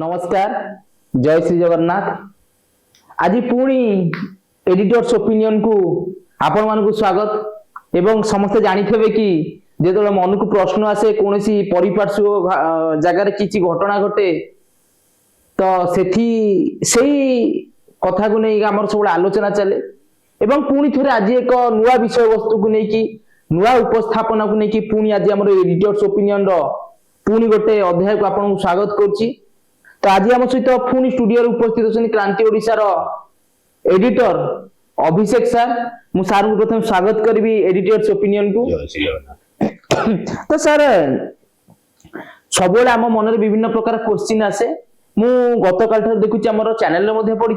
नमस्कार जय श्री जगन्नाथ। आज पुणी एडिटर्स ओपिनियन को आपण मानक स्वागत। एवं समस्ते जानिथे कि जो मन को प्रश्न आसे कौन परिपार्श्व जगार किसी घटना घटे तो से कथा को नहीं आम सब आलोचना चले एवं पुणी थे आज एक नुआ विषय वस्तु को लेकिन नुआ उपस्थापना को लेकिन पुणी आज आम एडिटर्स ओपिनियन पुणी गोटे अध्याय को आपन स्वागत करछि। तो आज आम सहित पुणी स्टूडियो उपस्थित होती क्रांति ओडिशार एडिटर अभिषेक सर। मु सार को प्रथम स्वागत करी एडिटर्स ओपिनियन को। तो सर सब आम मन विभिन्न प्रकार क्वेश्चन आसे। मु गत काल ठार देखुची हमर चैनल रे पड़ी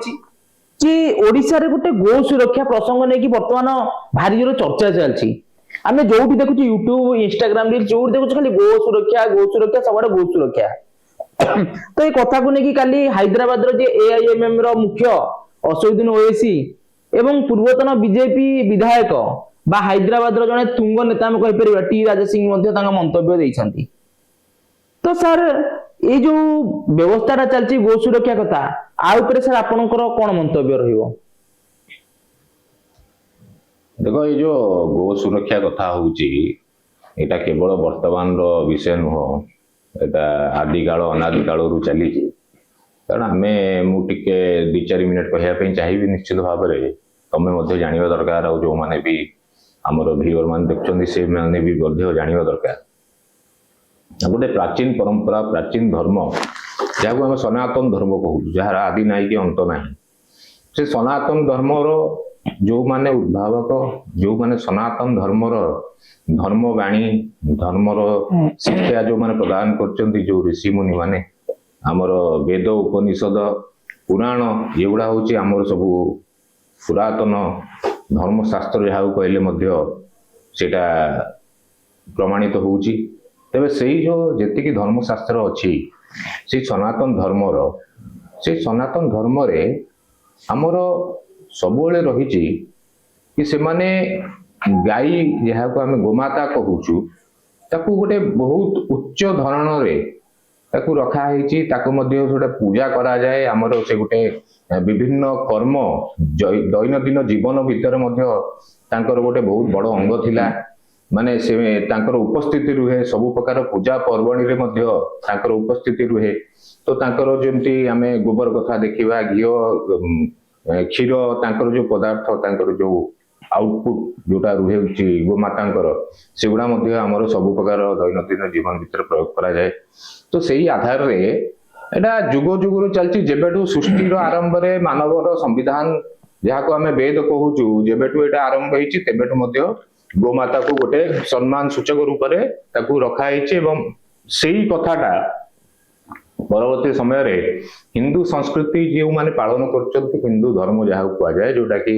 कि ओडिशा रे गोटे गो सुरक्षा प्रसंग नहीं कि वर्तमान भारी जोर चर्चा चलछि। आमे जोठी देखुची यूट्यूब इंस्टाग्राम रील जोठी देखुची खाली गो सुरक्षा सबडे गो सुरक्षा। तो ये कथा को लेकिन काली हैदराबाद रो जे एआईएमएम रो मुख्य असुद्दीन ओवैसी एवं पूर्वतन बीजेपी विधायक बा हैदराबाद रो जने तुंग नेता हम कहि परिबा टी राजा सिंह मध्ये तांगा मंतव्य दैछंती। तो सर ये जो व्यवस्थाटा चलछि गो सुरक्षा कथा आ ऊपर सर आपनकर कोन मंतव्य रहिबो? देखो ये जो गो सुरक्षा कथा होउची एटा केवल वर्तमान रो विषय नुह, एटा आदि काल अनादि काल रु चली कारण आम मुझे 2-4 मिनिट कहवाई चाहिए निश्चित भाव में तुम जानवा दरकार और जो मैंने भी आमर व्यूअर मान देखते से मैंने भी जानवा दरकार। गोटे प्राचीन परंपरा प्राचीन धर्म जहाँ को आम सनातन धर्म कहूँ जार आदि ना कि अंत ना से सनातन धर्मर जो माने उद्भावक जो माने सनातन धर्मर धर्मवाणी धर्मर शिक्षा जो माने प्रदान करचंती जो ऋषि मुनि माने आमर वेद उपनिषद पुराण एगुड़ा हूँ आमर सब पुरातन धर्मशास्त्र जहाँ कहले मध्य सेटा प्रमाणित होउची। तेबे सेही जो जेतिकी धर्मशास्त्र अच्छी से सनातन धर्मर से सनातन धर्म रे आमर सबुले रही कि से माने गाई जहाँ को आम गोमाता कहूचु ताकू गोटे बहुत उच्च धरण रे ताकू रखा है ताकू मध्य गोटे पूजा करा जाए आमर से गोटे विभिन्न कर्म दैनंदिन जीवन भितर मध्य तांकर गोटे बहुत बड़ अंग थिला माने से तांकर उपस्थिति रुहे सब प्रकार पूजा पर्वणी रे मध्य तांकर उपस्थिति रुहे। तो तांकर जेमती आमे गोबर कथा देखिबा घिओ क्षीर तांकर जो पदार्थ तांकर जो आउटपुट जोटा रुहे गोमातांकर सेगुड़ा मध्य आमर सब प्रकार दैनंदिन जीवन भीतर प्रयोग करा जाए। तो सही आधार रे एटा जुग जुगरु चलची जेबेटू सृष्टिर आरंभ रे मानवर संविधान जहाँ को आमे वेद कहूचु जेबेटू एटा आरंभ होईची तेबेटू मध्य गोमाता को गोटे सम्मान सूचक रूप रे ताकू रखा होईची एवं सेही कथाटा परवर्ती समय रे हिंदू संस्कृति जो माने पालन करचंती हिंदू धर्म जहाँ को जाए जोटा कि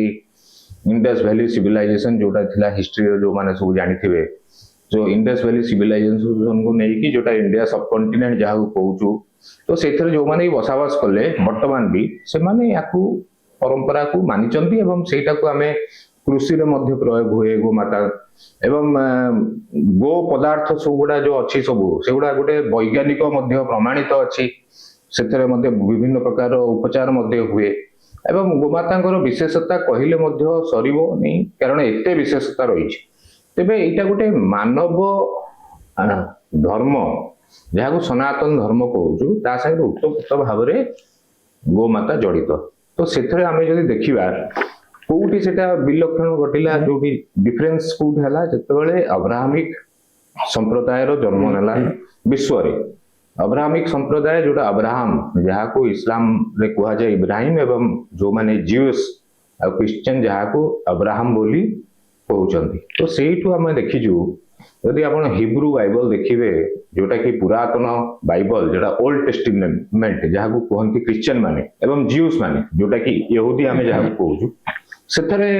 इंडस वैली सिविलाइजेशन जोटा थिला हिस्ट्री जो माने सब जानिथिबे जो इंडस वैली सिविलाइजेशन को नहीं कि जोटा इंडिया सब कॉन्टिनेंट जहाँ को कहूचु तो सेथरे जो माने बसवास कले वर्तमान भी से माने याकू परंपरा को मानिचंती एवं सेटा को हमें कृषि रे मध्य प्रयोग हुए गोमाता एवं गो पदार्थ सब गुड़ा जो अच्छी सब सेगुड़ा गोटे वैज्ञानिक मध्य प्रमाणित अच्छी सेथरे मध्य विभिन्न प्रकार उपचार मध्य हुए एवं गोमातांकर विशेषता कहले मध्य सरीबो नहीं कारण एते विशेषता रही। तेबे एटा गोटे मानव धर्म जहाँ को सनातन धर्म कहूँ ता संगे उत्तपुत भाव में गोमाता जड़ित। तो सेथरे आमे जदि देखिबा कोउटी सेटा विलक्षण घटिला जो भी डिफरेंस कोउट हला जतबेले अब्राहमिक संप्रदाय रो जन्म नेला विश्व रे अब्राहमिक संप्रदाय जोटा अब्राहम जहाँ को इस्लाम रे कहा जाए इब्राहिम एवं जो माने ज्यूस और क्रिश्चियन जहाँ को अब्राहम बोली कहउचंती। तो सेइठु हमें देखिजु यदि आपण हिब्रू बाइबल देखिबे जोटा कि पुरातन बाइबल जोटा ओल्ड टेस्टामेंट जहाँ को कहंती क्रिश्चियन माने एवं ज्यूस माने जोटा कि यहूदी हमें जहाँ को कहउचु सेथरे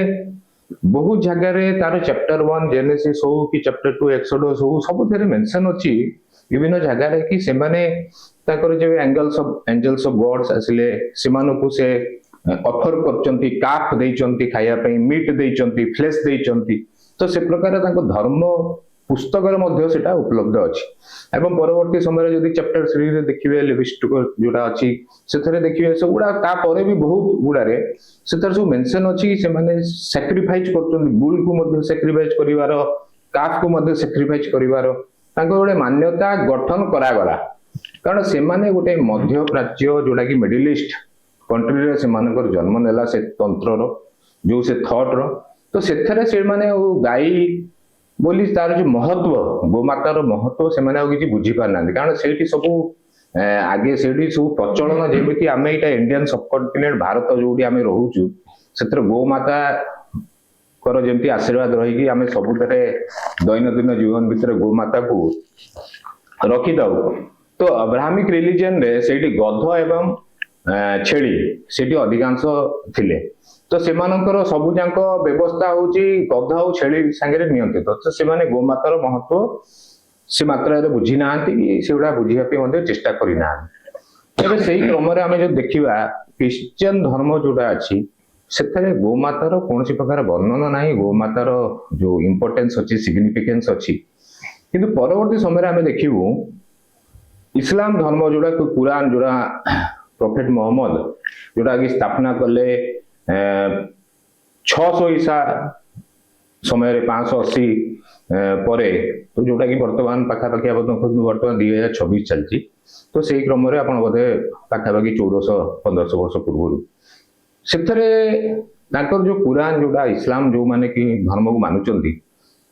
बहुत जगह रे तार चैप्टर 1 जेनेसिस हो कि चैप्टर 2 एक्सोडस हो सब थेरे मेंशन अछि विभिन्न जगह रे कि से माने ताकर जे एंजल्स ऑफ गॉड्स आसिले सेमानकु से ऑफर करचंती काफ देइचंती खाया पई मीट देइचंती फ्लेश देइचंती। तो से प्रकार ताको धर्म ପୁସ୍ତକରେ ମଧ୍ୟ ସେଟା ଉପଲବ୍ଧ ଅଛି ଏବଂ ପରବର୍ତ୍ତୀ ସମୟରେ ଯଦି ଚାପ୍ଟର 3 ରେ ଦେଖିବେ ଲେଭିଟିକ ଯୋଉଟା ଅଛି ସେଥିରେ ଦେଖିବେ ସବୁଗୁଡା ତାପରେ ବି ବହୁତ ଗୁଡାରେ ସେଥିରେ ସବୁ ମେନସନ ଅଛି ସେମାନେ ସାକ୍ରିଫାଇସ୍ କରୁଛନ୍ତି ବୁଲକୁ ମଧ୍ୟ ସାକ୍ରିଫାଇସ୍ କରିବାର କାଫକୁ ମଧ୍ୟ ସାକ୍ରିଫାଇସ୍ କରିବାର ତାଙ୍କର ଗୋଟେ ମାନ୍ୟତା ଗଠନ କରାଗଲା କାରଣ ସେମାନେ ଗୋଟେ ମଧ୍ୟପ୍ରାଚ୍ୟ ଯୋଉଟା କି ମିଡିଲ ଇଷ୍ଟ କଣ୍ଟ୍ରିରେ ସେମାନଙ୍କର ଜନ୍ମ ନେଲା ସେ ତନ୍ତ୍ରର ଯୋଉ ସେ ଥଟ୍ର ତ ସେଥିରେ ସେମାନେ ଗାଈ ବୋଲି ତାର ଯୋଉ ମହତ୍ଵ ଗୋମାତାର ମହତ୍ଵ ସେମାନେ ଆଉ କିଛି ବୁଝି ପାରୁନାହାନ୍ତି କାରଣ ସେଇଠି ସବୁ ଆଗେ ସେଇଠି ସବୁ ପ୍ରଚଳନ ଯେମିତି ଆମେ ଏଇଟା ଇଣ୍ଡିଆନ ସବକଣ୍ଟିନେଣ୍ଟ ଭାରତ ଯୋଉଠି ଆମେ ରହୁଛୁ ସେଥିରେ ଗୋମାତା କର ଯେମିତି ଆଶୀର୍ବାଦ ରହିକି ଆମେ ସବୁଥିରେ ଦୈନନ୍ଦିନ ଜୀବନ ଭିତରେ ଗୋମାତାକୁ ରଖିଥାଉ ତ ଅବ୍ରାହ୍ମିକ ରିଲିଜିୟନ ରେ ସେଇଠି ଗଧ ଏବଂ ଛେଳି ସେଠି ଅଧିକାଂଶ ଥିଲେ ତ ସେମାନଙ୍କର ସବୁ ଯାକ ବ୍ୟବସ୍ଥା ହଉଛି ଗଧ ଆଉ ଛେଳି ସାଙ୍ଗରେ ନିୟନ୍ତ୍ରିତ ତ ସେମାନେ ଗୋମାତାର ମହତ୍ଵ ସେ ମାତ୍ରାରେ ବୁଝି ନାହାନ୍ତି ସେଗୁଡା ବୁଝିବା ପାଇଁ ମଧ୍ୟ ଚେଷ୍ଟା କରିନାହାନ୍ତି ତେବେ ସେଇ କ୍ରମରେ ଆମେ ଯଦି ଦେଖିବା ଖ୍ରୀଷ୍ଟିଆନ ଧର୍ମ ଯୋଉଟା ଅଛି ସେଥିରେ ଗୋମାତାର କୌଣସି ପ୍ରକାର ବର୍ଣ୍ଣନା ନାହିଁ ଗୋମାତାର ଯୋଉ ଇମ୍ପୋର୍ଟାନ୍ସ ଅଛି ସିଗ୍ନିଫିକାନ୍ସ ଅଛି କିନ୍ତୁ ପରବର୍ତ୍ତୀ ସମୟରେ ଆମେ ଦେଖିବୁ ଇସଲାମ ଧର୍ମ ଯୋଉଟା କୁରାନ ଯୋଉଟା ପ୍ରଫେଟ ମହମ୍ମଦ ଯୋଉଟା କି ସ୍ଥାପନା କଲେ 600 ईसा समय 580 ପରେ ତ ଯୋଉଟା କି ବର୍ତ୍ତମାନ ପାଖାପାଖି ବର୍ତ୍ତମାନ 2026 ଚାଲିଛି ତ ସେଇ କ୍ରମରେ ଆପଣ ବୋଧେ ପାଖାପାଖି 1400-1500 ବର୍ଷ ପୂର୍ବରୁ ସେଥିରେ ତାଙ୍କର ଯୋଉ କୁରାନ ଯୋଉଟା ଇସଲାମ ଯୋଉମାନେ କି ଧର୍ମକୁ ମାନୁଛନ୍ତି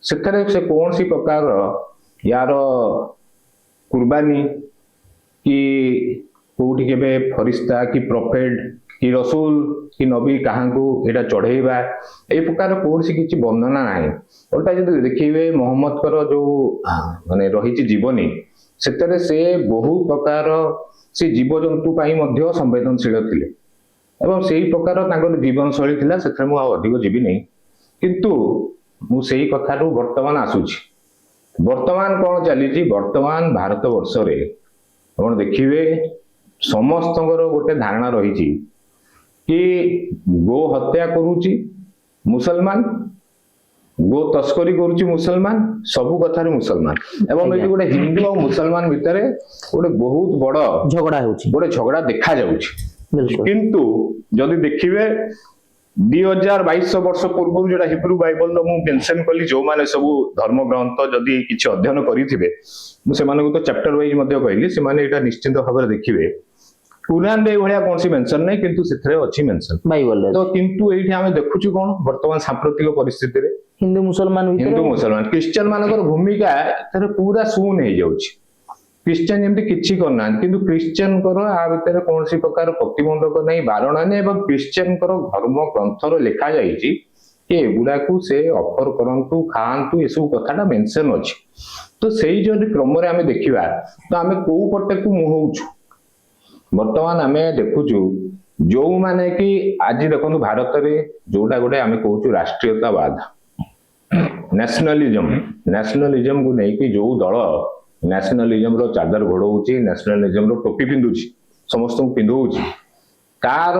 ସେଥିରେ ସେ କୌଣସି ପ୍ରକାର ୟାର କୁର୍ବାନୀ କି କୋଉଠି କେବେ ଫରିସ୍ତା କି ପ୍ରଫେଟ କି ରସୁଲ କି ନବୀ କାହାକୁ ଏଇଟା ଚଢେଇବା এই ପ୍ରକାର କୌଣସି କିଛି ବର୍ଣ୍ଣନା ନାହିଁ ଓଲଟା ଯଦି ଦେଖିବେ ମହମ୍ମଦଙ୍କର ଯୋଉ ମାନେ ରହିଛି ଜୀବନୀ ସେଥିରେ ସେ ବହୁ ପ୍ରକାର ସେ ଜୀବଜନ୍ତୁ ପାଇଁ ମଧ୍ୟ ସମ୍ବେଦନଶୀଳ ଥିଲେ ଏବଂ ସେଇ ପ୍ରକାର ତାଙ୍କର ଜୀବନ ଶୈଳୀ ଥିଲା ସେଥିରେ ମୁଁ ଆଉ ଅଧିକ ଯିବି ନାହିଁ କିନ୍ତୁ ମୁଁ ସେଇ କଥାରୁ ବର୍ତ୍ତମାନ ଆସୁଛି ବର୍ତ୍ତମାନ କଣ ଚାଲିଛି ବର୍ତ୍ତମାନ ଭାରତ ବର୍ଷରେ ଆପଣ ଦେଖିବେ ସମସ୍ତଙ୍କର ଗୋଟେ ଧାରଣା ରହିଛି कि गो हत्या करुची मुसलमान गो तस्करी करुची मुसलमान सबु कथारे मुसलमान एवं एटी गोटे हिंदू और मुसलमान भितर गोटे बहुत बड़ झगड़ा होची गोटे झगड़ा देखा जाउची किंतु जदि देखिबे 2200 वर्ष पूर्व जोटा हिब्रू बाइबल रो मु मेंशन कली जो माने सब धर्म ग्रंथ जदि किछि अध्ययन करिथिबे मु सेमानको तो चैप्टर वाइज मध्ये कहली से माने एटा निश्चित भाବରେ देखिबे कुरान रे भलिया कोनसी मेंशन नै किंतु सेथरे अछि मेंशन बाइबल रे तो किंतु एठी हमें देखुछु कोन वर्तमान सांप्रतिक परिस्थिति रे हिंदू मुसलमान क्रिश्चियन मानकर भूमिका एथरे पूरा शून्य हो जाउछि क्रिश्चियन जेमति किछि करना किंतु क्रिश्चियन कर आ भितर कोनसी प्रकार प्रतिबंधक नै बारण नै एवं क्रिश्चियन कर धर्म ग्रंथ रो लेखा जाईछि कि एगुडा को से ऑफर करंतु खांतु एसु कथाटा मेंशन अछि तो सेही जदि क्रम रे हमें देखिबा तो हमें को पटे को मुहउछु वर्तमान आम देखुचु जो माने कि आज देखो भारत रे जोटा गोटे आम कहूँ राष्ट्रीयतावाद नेशनलिज्म को लेकिन जो दल नेशनलिज्म रो चादर घोड़ौची नेशनलिज्म रो टोपी पिंधुची समस्त पिंधौची तार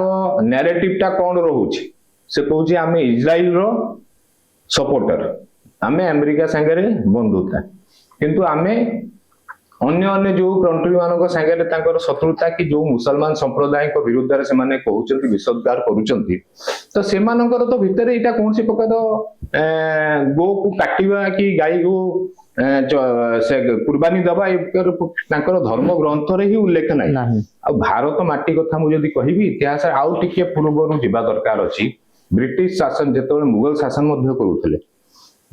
नैरेटिव टा कौन रोचे से कहूँ आम इज्राइल रो सपोर्टर आम अमेरिका सांगे बंधुता किंतु आम अन्य अन्य जो कंट्री मानक संगे तांकर शत्रुता कि जो मुसलमान संप्रदाय को विरुद्ध रे से माने कहउचंती विषोद्गार करूचंती तो से मानकर तो भीतर एटा कोनसी प्रकार गो को काटिबा कि गाई को से कुर्बानी दबा तांकर धर्म ग्रंथ रे ही उल्लेख नाही आ भारत माटी कथा मु जदी कहिबी इतिहास आउ टिके पूर्वरु जिबा दरकार अछि ब्रिटिश शासन जेतोले मुगल शासन मध्य करूथले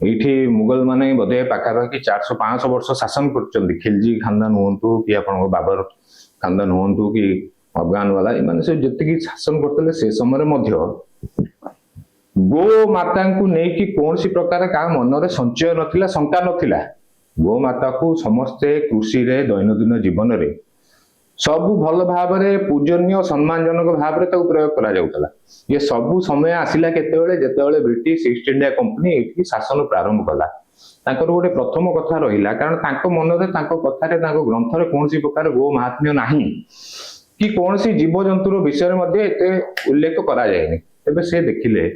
एठी मुगल माने बदे पाखापाखि 400-500 वर्ष शासन करचंदी खिलजी खानदान हुंतु कि आपन बाबर खानदान हुंतु कि अफगान वाला माने से जति की शासन करतले से समय मध्य गो माता को नै कि कोनसी प्रकार का मन रे संचय नथिला शंका नथिला गो माता को समस्त कृषि रे दैनंदिन जीवन रे सब भल भाव रे पूजनीय सम्मानजनक भाव रे ताको प्रयोग करा जाउतला ये सब समय आसिला केतेबेले जेतेबेले ब्रिटिश ईस्ट इंडिया कंपनी एठी शासन प्रारंभ कला ताकर गोटे प्रथम कथा रहिला कारण ताको मन रे ताको कथा रे ताको ग्रंथ रे कोनसी प्रकार गो महात्म्य नाही कि कोनसी जीव जंतुर विषय मध्ये एते उल्लेख करा जायनि तबे से देखिले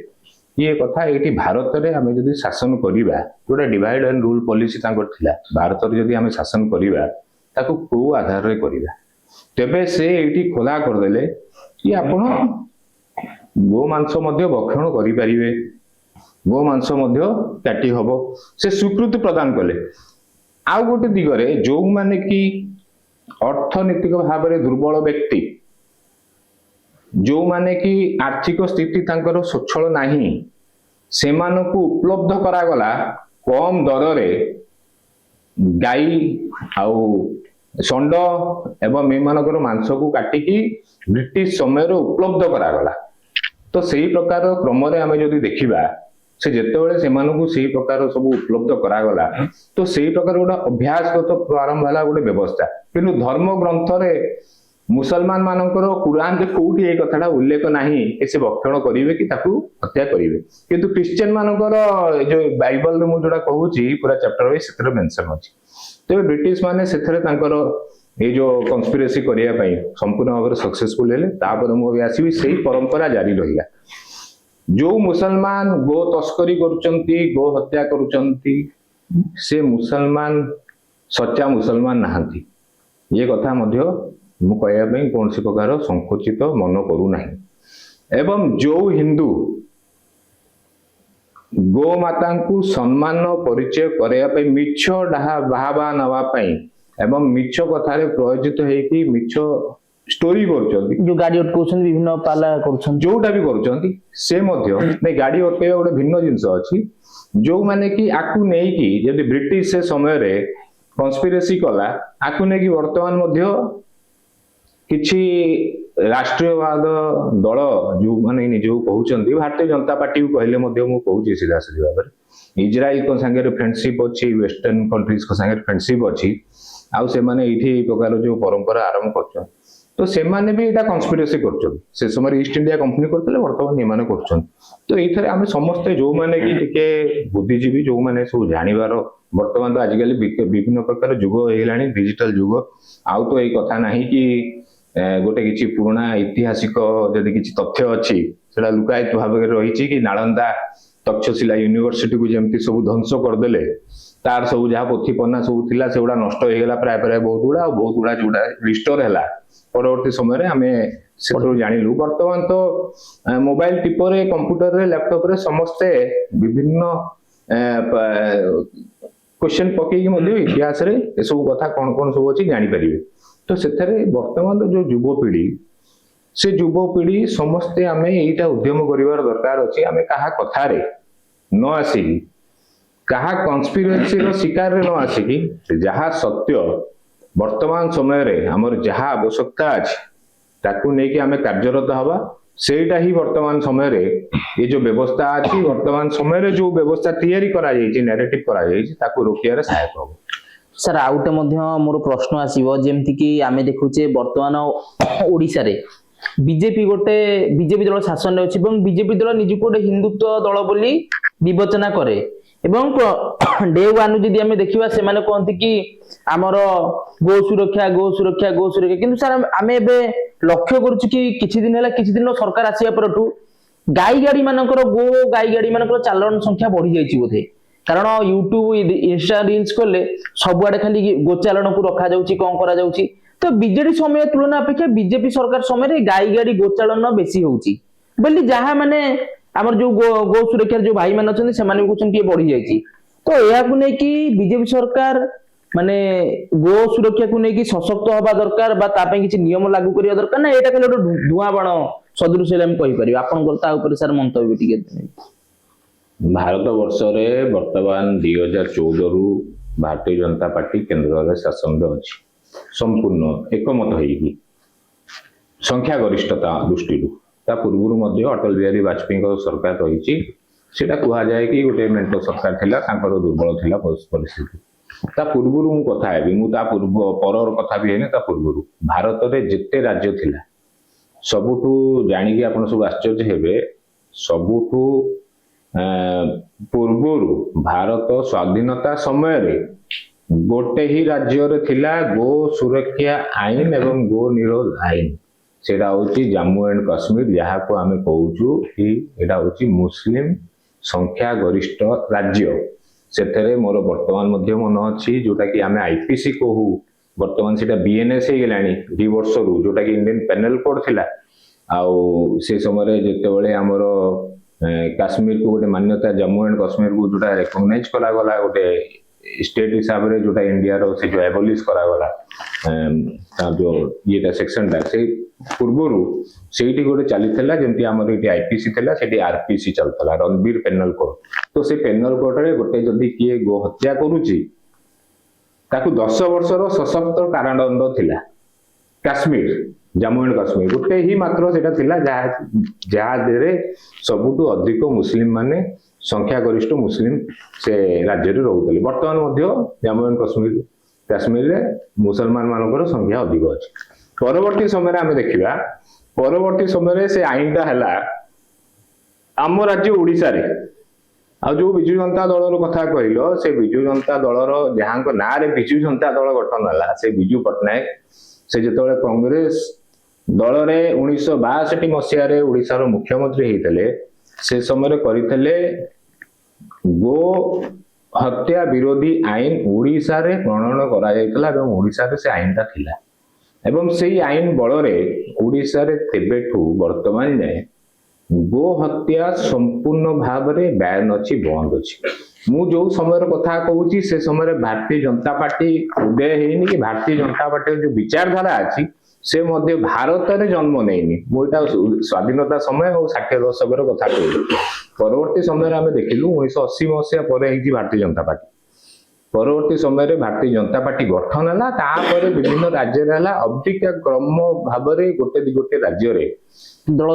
ये कथा ये भारत में आम जब शासन करवा जोटा divide and rule policy Bharat में जब आम शासन करवा कौ आधार में करवा तेबे से ये खोला करदे कि आपण गोमांस भक्षण करें गो मांस काटी हम से स्वीकृति प्रदान कले आउ गोटे दिगरे जो माने कि अर्थनैतिक भाव में दुर्बल व्यक्ति जो माने कि आर्थिक स्थिति तांकर सच्छल नहीं से उपलब्ध करागला कम दर रे गाई आउ षंड एवं एमानकर मांस को काटिकी ब्रिटिश समय उपलब्ध करागला तो सही प्रकार क्रम आम जदि देखा से जितेबाला से प्रकार सब उपलब्ध करागला तो सही प्रकार गोटे अभ्यासगत प्रारंभ है गोटे व्यवस्था किंतु धर्म ग्रंथ रे मुसलमान मानकर कुरान रे कोठी ए कथाटा उल्लेख नाही कि से भक्षण करिवे कि ताकू हत्या करिवे किंतु क्रिश्चियन मानकर जो बाइबल रे मु जोडा कहूची पूरा चैप्टर रे सेथरे मेंशन अछि तो ब्रिटिश माने सेथरे तांकर ए जो कन्स्पिरेसी करिया पई संपूर्ण भाव सक्सेसफुल हेले तापर मु भी आसीबी सही परंपरा जारी रहिला जो मुसलमान गो तस्करी करुचंती गो हत्या करुचंती से मुसलमान सच्चा मुसलमान नहांती ये कथा मध्य मु कहया पई कौन सी प्रकार संकुचित मन करू नाही एवं जो हिंदू गो माता को सम्मान परिचय करया पई मिछ डाहा बाहाबा नवा पई एवं मिछ कथा रे प्रयोजित है कि मिछ स्टोरी करुचंती जो गाड़ी अटकाउछन विभिन्न पाला करुछन जोटा भी करुचंती से मध्य नै गाड़ी अटकाइबा गोटे भिन्न जिंस अछि जो माने कि आकु नै कि जदि ब्रिटिश से समय रे कन्स्पिरेसी कला आकु नै कि वर्तमान मध्य किछि राष्ट्रीयवाद दल जो माने निजो कहउचंती भारतीय जनता पार्टी को कहले मध्य मु कहउची सीधा सीधी भाबरे इजराइल को संगे फ्रेंडशिप अछि वेस्टर्न कंट्रीज को संगे फ्रेंडशिप अछि आउ से माने इठी प्रकार जो परंपरा आरंभ करछन तो से माने भी एटा कन्स्पिरेसी करछन से समय ईस्ट इंडिया कंपनी करतले वर्तमान निमाने करछन तो एथरे आमे समस्त जो माने कि टिके बुद्धिजीवी जो माने सब जानिबार वर्तमान तो आजिकल विभिन्न प्रकार युग हेलानी डिजिटल युग आउ तो ए कथा नाही कि गोटे किछि पुराना ऐतिहासिक जदि किछि तथ्य अछि सेटा लुकायित भाव में रहिछि कि नालंदा तक्षशिला यूनिवर्सिटी को जेमति सब ध्वंस कर देले तार सब जहाँ पोथी पन्ना सब थिला सेगुड़ा नष्ट हो गला प्राय प्राय बहुत गुड़ा जोड़ा रिस्टोर हैला परवर्ती समय रे आमे सेतरो जानिलु वर्तमान तो मोबाइल टिपरे कंप्यूटर रे लैपटॉप रे समस्ते विभिन्न क्वेश्चन पके कि मध्ये इतिहास रे ए सब कथा कोन कोन सब अछि जानि परिबे तो सेथरे वर्तमान जो युवपीढ़ी से युवपीढ़ी समस्ते आमे एटा उद्यम करिवार दरकार अछि आमे कहा कथा रे न आसी कहा कन्स्पिरेसी रो शिकार रे न आसी कि जहा सत्य वर्तमान समय रे हमर जहा आवश्यकता अछि ताकू नै कि आमे कार्यरत हवा सेटा ही वर्तमान समय रे ये जो व्यवस्था अछि वर्तमान समय रे जो व्यवस्था तैयारी करा जाई छि नैरेटिव करा जाई छि ताकू रोकिया रे सहायक हो सर आउटे मध्य मोर प्रश्न आसीबो जेमति कि आमे देखुचे वर्तमान ओडिसा रे बीजेपी गोटे बीजेपी दल शासन रे अछि एवं बीजेपी दल निजु गोटे हिंदुत्व दल बोली विवेचना करे एवं डे वन जदि आमे देखिबा से माने कहंती कि हमर गो सुरक्षा किंतु सर आमे एबे लक्ष्य करूछु कि किछि दिन सरकार आसिया परटू गाई गाड़ी मानकर गो गाई गाड़ी मानकर चालान संख्या बढ़ी जाईची बोधे कारण यूट्यूब इंस्टा रील्स कले सबुआडे खाली गोचालन को रखा जाउची कोन करा जाउची तो बीजेडी समय तुलना अपेक्षा बीजेपी सरकार समय रे गाई गाड़ी गोचालन बेसी होउची बोली जहा माने हमर जो गो सुरक्षा जो भाई मान अछन से माने कहउछन कि बढ़ी जाईची तो एया को नै कि बीजेपी सरकार माने गो सुरक्षा को नै कि सशक्त होबा दरकार बा ता पे किछि नियम लागू करिया दरकार ना एटा खाली धुआं बाण सदृश हम कहि परिबा आपन करता ऊपर सर मंतव्य टिके भारत वर्ष रे वर्तमान 2014 रु भारतीय जनता पार्टी केंद्र रे शासन रे अछि संपूर्ण एकमत होई संख्या गरिष्ठता दृष्टि ता पूर्व मध्य अटल बिहारी वाजपेयी को सरकार रही सेटा कहा जाए कि गोटे मेंटो सरकार थिला तांकर दुर्बल थिला परिस्थिति ता पूर्व मु कथा हेबी मु ता पूर्व परर कथा भी हेने ता पूर्व भारत रे जेते राज्य थिला सबुठू जानि कि आपण सब आश्चर्य हेबे सबुठू पूर्वरु भारत स्वाधीनता समय रे गोटे ही राज्य रे थिला गो सुरक्षा आईन एवं गो निरोध आईन सेटा होची जम्मू एंड काश्मीर जहाँ को आमे कहूचु कि एटा होची मुस्लिम संख्या गरिष्ठ राज्य सेथरे मोर वर्तमान मध्य मन अछि जोटा कि आमे आईपीसी कहू वर्तमान सेटा बीएनएस हे गेलानी 2 वर्ष रु जोटा कि इंडियन पेनल कोड थिला आउ से समय जेतेबेले हमर काश्मीर को गोटे मान्यता जम्मू एंड काश्मीर को जोटा रिकॉग्नाइज करा गला गोटे स्टेट हिसाब रे जोटा इंडिया रो से जो एबोलिश करा गला जो येटा सेक्शन टा से पूर्वरु सेठी गोटे चलीथिला जेंति हमर एटी आईपीसी थिला सेठी आरपीसी चलतला रणबीर पेनल कोड तो से पेनल कोड रे गोटे जदी किए गो हत्या करूची ताकू 10 वर्षर सशक्त कारादंड थिला काश्मीर जम्मू एंड काश्मीर गोटे ही मात्र सेटा थिला जहा देरे सबुटु अधिक मुस्लिम माने संख्या गरिष्ठ मुस्लिम से राज्य रे रहउतले वर्तमान मध्य जम्मू एंड काश्मीर रे मुसलमान मानकर संख्या अधिक अछि परवर्ती समय रे हमें देखिबा परवर्ती समय रे से आईनटा हला आम राज्य ओडिसा रे आ जो बिजु जनता दल रो कथा कहिलो से बिजु जनता दल रो जहां को ना रे बिजु जनता दल गठन हला से बिजु पटनायक से जेतोले कांग्रेस दल रे 1962 मसिया रे ओडिसा रो मुख्यमंत्री हेतले से समय रे करितले गो हत्या विरोधी आईन ओडिसा रे प्रणयन करा जायतला एवं ओडिसा रे से आईनटा थिला एवं सेही आईन बल रे ओडिसा रे तेबेठू वर्तमान जाए गो हत्या संपूर्ण भाव रे बैन अछि बंद अछि मु जो समय रे कथा कहूची से समय रे भारतीय जनता पार्टी उदय हेनी कि भारतीय जनता पार्टी जो विचारधारा अछि से मध्य भारत रे जन्म नेनी मोटा स्वाधीनता समय और 60 दशक रो कथा कहू परवर्ती समय रे हमें देखिलु 1980 मसिया परे हेची भारतीय जनता पार्टी परवर्ती समय रे भारतीय जनता पार्टी गठन हला तापर विभिन्न राज्य रे हला अबिका क्रम भाव रे गोटे राज्य रे दल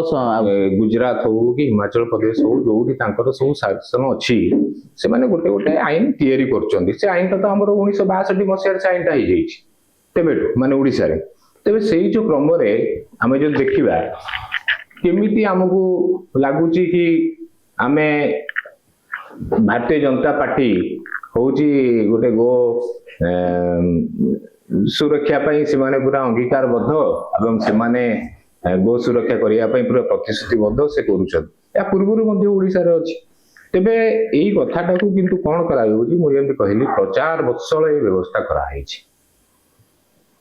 गुजरात हो कि हिमाचल प्रदेश हो जोठी तांकर सब शासन अछि से माने गोटे आईन तैयारी करचंदी से आईन तो हमर 1962 मसिया रे आईन ता ही जाईछि तेबे माने ओडिसा रे तेबे सेही जो क्रम रे हमें जो देखिबा केमिति हमकु लागुची कि आमे भारतीय जनता पार्टी होची गोटे गो सुरक्षा पई से माने पूरा अंगीकारबद्ध एवं से माने गो सुरक्षा करिया पई पूरा प्रतिश्रुतिबद्ध से करूछन या पूर्वरु मध्ये ओडिसा रे अछि तेबे एई कथाटा को किंतु कोन करा होची मु जेंति कहली प्रचार वत्सल ए व्यवस्था करा हैछि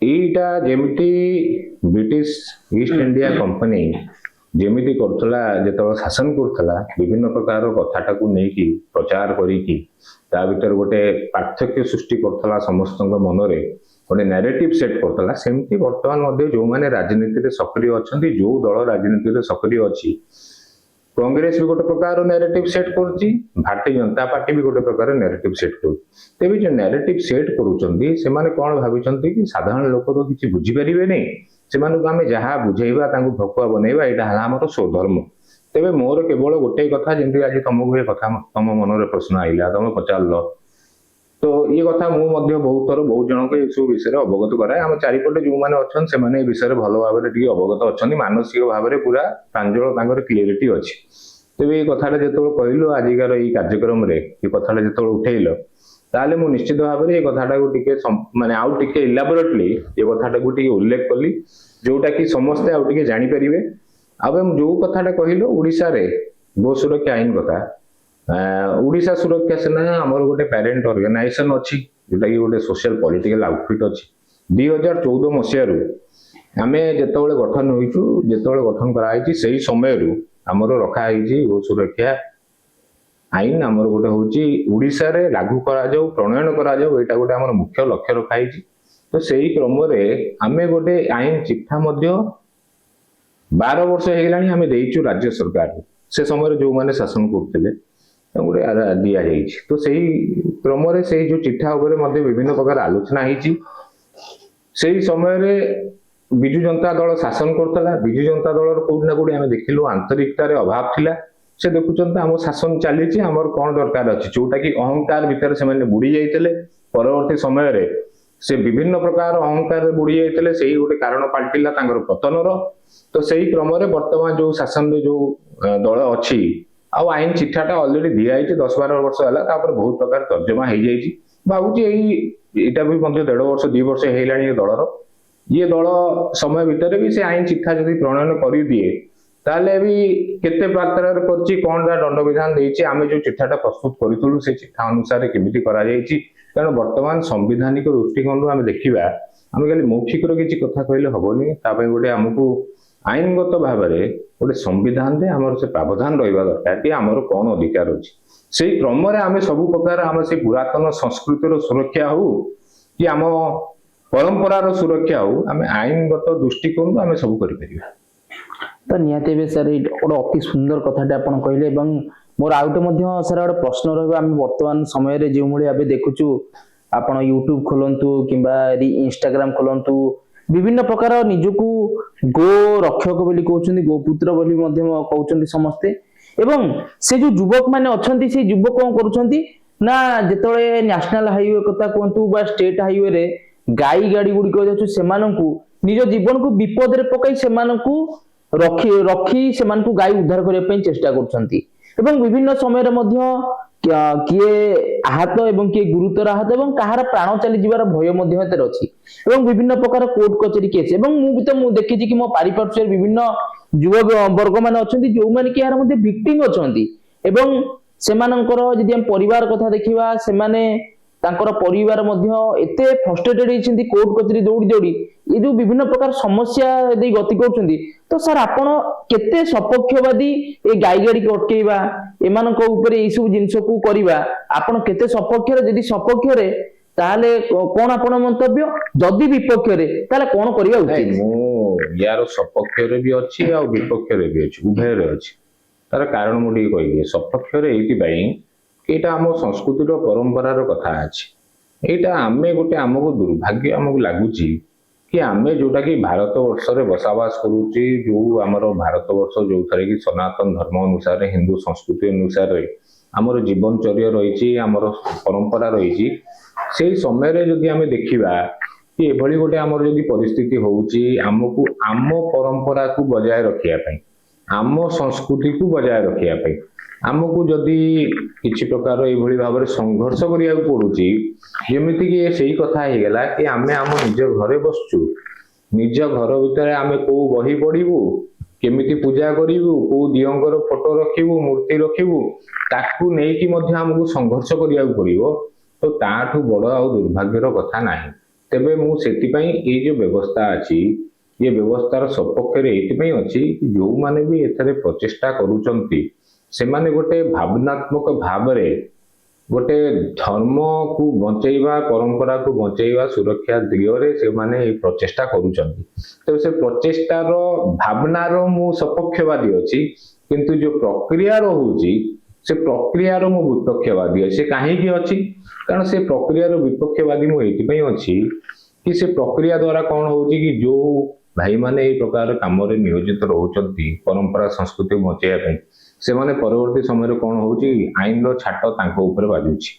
एटा जेमिति ब्रिटिश ईस्ट इंडिया कंपनी जेमिति करथला जेतबे शासन करथला विभिन्न प्रकार कथाटा को नेकी प्रचार करी की ता भीतर गोटे पार्थक्य सृष्टि करथला समस्त मन रे गोटे नैरेटिव सेट करथला सेमती वर्तमान मध्ये जो माने राजनीति रे सक्रिय अछंती जो दल राजनीति रे सक्रिय अछि कांग्रेस भी गोटे प्रकार नैरेटिव सेट करछि भारतीय जनता पार्टी भी गोटे प्रकार नैरेटिव सेट कर तेबे जो नैरेटिव सेट करूचंदी से माने कोन भाबिचंती कि साधारण लोक तो किछि बुझी परिबे नै से माने आमे जहा बुझेइबा तांको भकुआ बनेइबा एटा हला हमर स्वधर्म तेबे मोर केवल गोटे कथा जेंति आज तुमको ए कथा तम मन रे प्रश्न आइला तुम पचारलो तो ये कथा मु मध्य बहुत थर बहुत जन के सब विषय अवगत कराए हम चारिपटे जो माने अछन से माने विषय भलो भाबरे टी अवगत अछन मानसिक भाबरे पूरा प्रांजल तांकर क्लियरिटी अछि तेबे ये कथाटा जेतोल कहलो आजिकार ई कार्यक्रम रे ये कथाटा जेतोल उठेइलो ताले मु निश्चित भाबरे ये कथाटा को टिके माने आउ टिके इलाबोरेटली ये कथाटा को टिके उल्लेख कली जोटा कि समस्त आउ टिके जानि परिबे अब जो कथाटा कहलो ओडिसा रे गो सुरक्षा आईन कथा ओडिसा सुरक्षा सेना हमर गोटे पेरेंट ऑर्गेनाइजेशन अछि जोटा कि गोटे सोशल पॉलिटिकल आउटफिट अछि 2014 मसिया रु हमें जेतोले गठन होइछु जेतोले गठन करा आइछि सेही समय रु हमर रखा आइछि गो सुरक्षा आईन हमर गोटे होछि ओडिसा रे लागू करा जाऊ प्रणयन करा जाऊ एटा गोटे हमर मुख्य लक्ष्य रखा आइछि तो सेही क्रम रे हमें गोटे आईन चिट्ठा मध्य 12 वर्ष हे गेलानी हमें देइछु राज्य सरकार से समय जो माने शासन करथिले गोटे दिया जाइछि तो सही क्रम रे सही जो चिट्ठा ऊपर मध्ये विभिन्न प्रकार आलोचना हिछि सही समय रे बिजु जनता दल शासन करथला बिजु जनता दल रो कोड ना कोड हमें देखिलु आंतरिकता रे अभाव थिला से देखुचंत हम शासन चली छी हमर कोन दरकार अछि जोटा कि अहंकार भीतर से माने बुडी जाइतले परवर्ती समय रे से विभिन्न प्रकार अहंकार रे बुडी जाइतले सही गोटे कारण पाल्टिला तांगर पतन रो तो सही क्रम रे वर्तमान जो शासन रे जो दल अछि आ आईन चिट्ठाटा ऑलरेडी दिया है 10-12 वर्ष हला तापर बहुत प्रकार तर्जमा हो जाइछि बाबूजी एटा भी मध्ये 1.5 वर्ष 2 वर्ष हेलानी दलर ये दल समय भितर भी से आईन चिठा जदि प्रणयन कर दिए ताहले भी केते मात्रा रे करछि कोन दा दंड विधान देछि आमे जो चिठाटा प्रस्तुत करितलु से चिठा अनुसार केमिति करा जायछि कारण वर्तमान संवैधानिक दृष्टिकोण आमे देखिबा आमे खाली मौखिक रो किछि कथा कहले हबोनी ता पय गोटे हमकु आईनगत भाव में गोटे संविधान रे हमर से प्रावधान रहिबा दरकार कि हमर कोन अधिकार अछि सेही क्रम रे आमे सब प्रकार हम से पुरातन संस्कृति रो सुरक्षा हो कि हम परंपरा रो सुरक्षा हो आमे आईनगत दृष्टिकोण आमे सब करि परिबा तो निहाती भी सर गोटे अति सुंदर कथाटे आप कहले मोर आउटे सर गोटे प्रश्न रहा आम बर्तमान समय जो भाई देखुचु आप यूट्यूब खोलतु कि इंस्टाग्राम खोलतु विभिन्न प्रकार निजकू गो रक्षक बोली कहते गोपुत्र बोली कहते समस्ते एवं से जो युवक मैंने अच्छा से युवक कौन करुँच ना जो नेशनल हाईवे कथा कहतु बा स्टेट हाईवे रे गाई गाड़ी गुड़िक जाऊँ निज जीवन को विपद रे पकई से रखी रखी से गाई उद्धार करने चेष्टा कर विभिन्न समय किए आहत एवं किए गुरुतर आहत एवं कहार प्राण चली जीवार भय अच्छी विभिन्न प्रकार कोर्ट कचेरी केस मु देखी कि मो पारिपार्श्व विभिन्न युवक वर्ग मान अच्छा जो मैंने कि यार विक्टिम अच्छा जदि हम परिवार कथा देखा से तांकर परिवार एते फ्रस्ट्रेटेड होइछन्ती कोर्ट कचेरी दौड़ी दौड़ी ये जो विभिन्न प्रकार समस्या दे गति करछन्ती तो सर आपण केते सपक्षवादी ए गाई गाड़ी को अटकेइबा एमानक ऊपर ए सब जिंस को करिबा आपण केते सपक्ष रे यदि सपक्ष रे ताले कोन आपण मंतव्य जदि विपक्ष रे ताले कोन करिबा उचित मो यार सपक्ष रे भी अछि आ विपक्ष रे भी अछि उभय रे अछि तार कारण मुडी कहि सपक्ष रे एति बाई एटा आम संस्कृति परंपरार कथा अच्छे एटा आमे गोटे आमको दुर्भाग्य आमको लगुच कि आमे जोटा कि भारत वर्ष रे बसवास करूची जो आमर भारत वर्ष जो थे कि सनातन धर्म अनुसार हिंदू संस्कृति अनुसार आमर जीवनचर्या रही आमर परंपरा रही से समय रे जदि आमे देखिबा कि एभली गोटे आमर जदि परिस्थिति होउची आमको आम परंपरा को बजाय रखिया पई आम संस्कृति को बजाय रखिया पई आमको जदि किसी प्रकार ये भाव में संघर्ष करिया पड़ुची जमीती कि सही कथा ही गला कि आमे आम निज घरे बसचु निज घर भितर आमे को बही पढ़ू केमिति पूजा करू को दियंकर फोटो रखिबू मूर्ति रखिबू ताकू नहीं कि मध्य हमको संघर्ष करिया पड़िबो तो ताठू बड़ आ दुर्भाग्यर कथा नाही तेबे मु सेति ये जो व्यवस्था अछि ये व्यवस्थार सपक्ष रे एति अछि जो माने भी एथरे प्रचेष्टा करूचंती से माने गोटे भावनात्मक भाव रे गोटे धर्म को बंचेवा परंपरा को बंचेवा सुरक्षा दिगरे से माने प्रचेष्टा करूचंती तो से प्रचेष्टार भावनार मु सपक्षवादी अछि किंतु जो प्रक्रिया होउची से प्रक्रियार मु विपक्षवादी अछि काहे कि अछि कारण से प्रक्रियार विपक्षवादी मु एति पई अछि कि से प्रक्रिया द्वारा कोन होउची कि जो भाई माने ए प्रकार काम रे नियोजित रहउचंती परंपरा संस्कृति बंचेया पई से माने परवर्ती समय कौन होउची आईन रो छाट तांको ऊपर बाजुची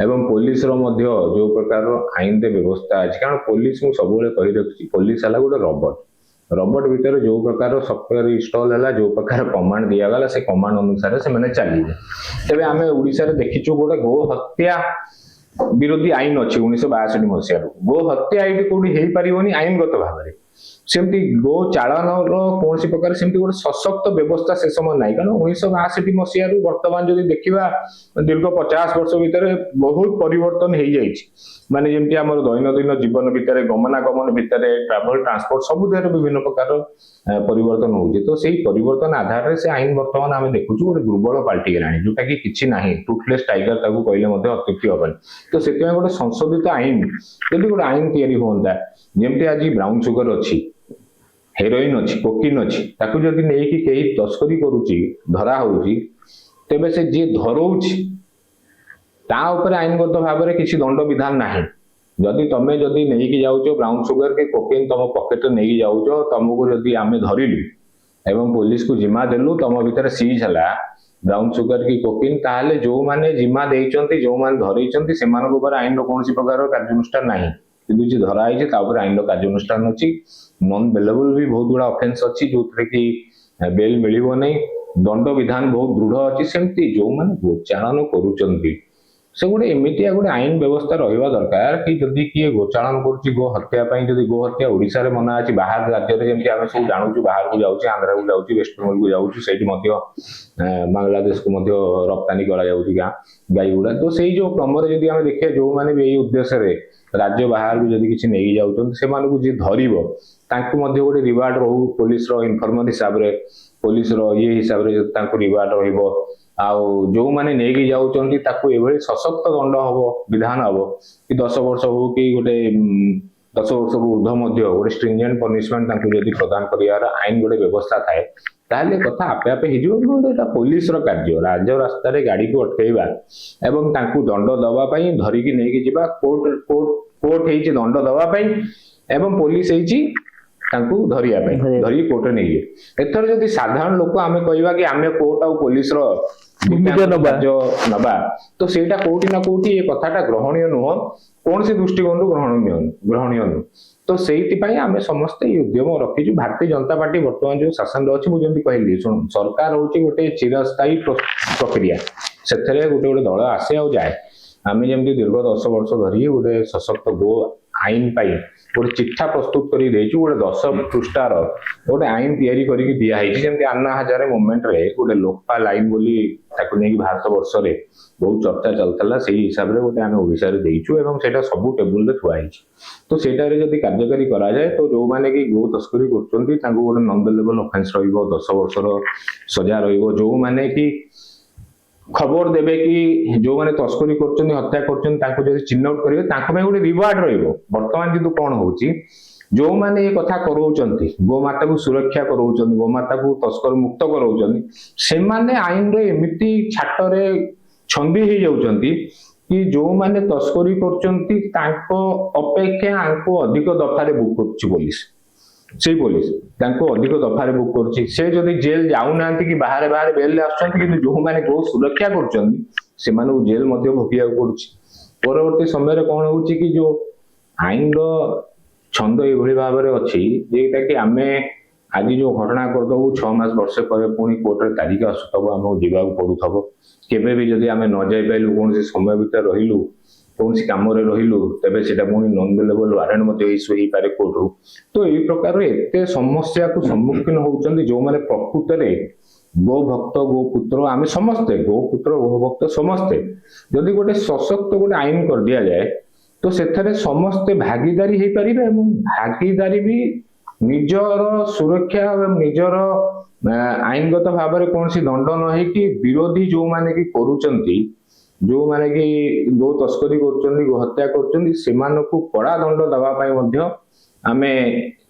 एवं पुलिस रो मध्य जो प्रकार आईन दे व्यवस्था अछि कारण पुलिस मु सबले कहि रखछि पुलिस हला गोटे रोबोट भीतर जो प्रकार सॉफ्टवेयर इंस्टॉल हला जो प्रकार कमांड दिया गला से कमांड अनुसार से माने चली तबे आमे ओडिसा रे देखिछु गोटे गो हत्या विरोधी आईन अछि 1962 मसिया गो हत्या आईडी कोडी हेई परिबोनी आईनगत भाव रे सेमती गो चालन कौन प्रकार सेमती गोटे सशक्त व्यवस्था से समय ना कारण 1962 मसीह वर्तमान जदि देखा दीर्घ 50 वर्ष भितर बहुत परिवर्तन हो जाए माने जमती आम दैनंदिन जीवन भितर गमनागमन भितर ट्राभल ट्रांसपोर्ट सब विभिन्न प्रकार परिवर्तन हो तो से परिवर्तन आधार से आईन वर्तमान आम देखु गोटे दुर्बल पाल्टी गलानी जोटा कि किछि नाही टूथलेस टाइगर ताकू कहले अत्युक्ति हबनी तो से गोटे संशोधित आईन यदि गोटे आईन तैयारी होता जमती आज ब्राउन सुगर अच्छी हेरोइन अच्छी कोकिन अच्छी ताकू जदि नहीं कि कहीं तस्करी करुची धरा होउची तेबे से जे धरौची ता ऊपर आईनगत भाव में किसी दंड विधान नाही जदि तमे जदि नहीं कि जाउचो ब्राउन सुगर के कोकिन तम पॉकेट नहीं कि जाउचो तुमको जदि आमे धरिलु एवं पुलिस को जिम्मा देलु तम भीतर सीज हला ब्राउन सुगर की कोकिन ताले जो माने जिम्मा देइचंती जो माने धरैचंती सेमानक ऊपर आईन रो कोनसी प्रकार कार्यानुष्ठान नाही किंतु जे धरा आइছে ता ऊपर आईन रो कार्यानुष्ठान अछि नॉन बेलेबल भी बहुत बड़ा ऑफेंस अछि जोथरे कि बेल मिलिबो नै दंड विधान बहुत दृढ़ अछि सेमती जो माने गोचारण करूचंती से गोटे एमितिया गोटे आईन व्यवस्था रहिबा दरकार कि जदि किए गोचालन करुच्ची गो हत्या पई जदि गो हत्या ओडिसा रे मना अछि बाहर राज्य रे जेमति आमे सब जानुछु बाहर को जाउची आंध्रा को जाउची वेस्ट बेंगल को जाउची सेठी मध्य बांग्लादेश को मध्य रप्तानी करा जाउची गाई गुडा तो सेई जो क्रमरे जदि आमे देखिया जो माने भी एई उद्देश्य रे राज्य बाहर को जदि किछि नेई जाउछन से मानको जे धरिबो तांकु मध्य गोटे रिवार्ड रहू पुलिस रो इन्फॉर्मर हिसाब रे पुलिस रो ये हिसाब रे तांकु रिवार्ड रहिबो आउ जो माने नेगी जाउचंती ताकू एभଳି सशक्त दंड हबो विधान हबो कि 10 वर्ष हो कि गोटे 10 वर्ष को ऊर्ध्व मध्य गोटे स्ट्रिंजेंट पनिशमेंट ताकू यदि प्रदान करियार आईन गोटे व्यवस्था थाए ताले कथा आपे आपे हिजो गोटे पुलिस रो कार्य राज्य रास्ता रे गाड़ी को अटकेइबा एवं ताकू दंड दवा पई धरि कि नेगी जिबा कोर्ट हेछि दंड दवा पई एवं पुलिस हेछि तांकू धरिया पई धरि कोर्ट नै एथर जदि साधारण लोक आमे कहबा कि आमे कोर्ट आ पुलिस रो जो नबा तो सेटा कोटी ना कोटी ये कथाटा ग्रहणीय नुह कौन से दृष्टिकोण ग्रहणीय नुह तो सेiti पई आमे समस्त ये उद्यम रखिजु भारतीय जनता पार्टी वर्तमान जो शासन अछि मु जेंति कहली सुन सरकार होची गोटे चिरस्थायी प्रक्रिया सेथरे गोटे गोटे दल आसे आ जाए आमे जेंति दीर्घ 10 वर्ष धरि गोटे सशक्त गो आईन पाई गोटे चिठा प्रस्तुत करी देछु गोटे 10 पृष्ठार गोटे आईन तयारी करी दिया है जेमति अन्ना हजारे मूवमेंट रे गोटे लोकपाल आईन बोली ताकू नै भारत वर्ष रे बहुत चर्चा चलतला सेही हिसाब रे गोटे आमे ओडिसा रे देइछु एवं सेटा सब टेबल रे थुआ हिछ तो सेटा रे जदी कार्यकारी करा जाय तो जो माने कि गो तस्करी करचंती तांको गोटे नॉन बेलेबल ऑफेंस रहिबो 10 वर्ष रो सजा रहिबो जो माने कि खबर देबे कि जो माने तस्करी करचंती हत्या करचंती तांको जदी चिन्ह आउट करिवे तांको में गोटे रिवार्ड रहिबो वर्तमान जितु कोन होउची जो माने ये कथा करौचंती गो माता को सुरक्षा करौचंती गो माता को तस्कर मुक्त करौचंती से माने आईन रे एमिति छाट रे छंदी हे जाउचंती कि जो माने तस्करी करचंती तांको अपेक्षा आंको अधिक दफारे बुक करछि पुलिस से पुलिस तांको अधिक दफारे बुक करछि से जदी जेल जाउ नांती कि बाहर बाहर बेल ले आछंती कि जो माने गो सुरक्षा करचंती से माने जेल मध्ये भोगिया पड़छि परवर्ती समय रे कोन होउछि कि जो आईन रो छंद एभଳି भाବରେ ଅଛି जेटा कि आमे आज जो घटना कर दउ 6 मास वर्ष पर पुनी कोर्ट रे तारीख आसुतब हम जीवा पड़ुथबो केबे भी जदी आमे न जाय पाइलु कोन से समय भीतर रहिलु कोन से काम रे रहिलु तबे सेटा पुनी नॉन बेलेबल वारंट मते इशू ही पारे कोर्ट रो तो एई प्रकार रे एते समस्या को सम्मुखीन होउचंदी जो माने प्रकृत रे गो भक्त गो पुत्र आमे समस्त गो पुत्र गो भक्त समस्त जदी गोटे सशक्त गोटे आईन कर दिया जाए तो सेथरे समस्त भागीदारी हे परिबे एवं भागीदारी भी निजर सुरक्षा एवं निजर आईनगत भाव में कौन सी दंड न है कि विरोधी जो माने कि करूचंती जो माने कि गो तस्करी करूचंती गो हत्या करूचंती सेमानकु कड़ा दंड दबा पई मध्य आमे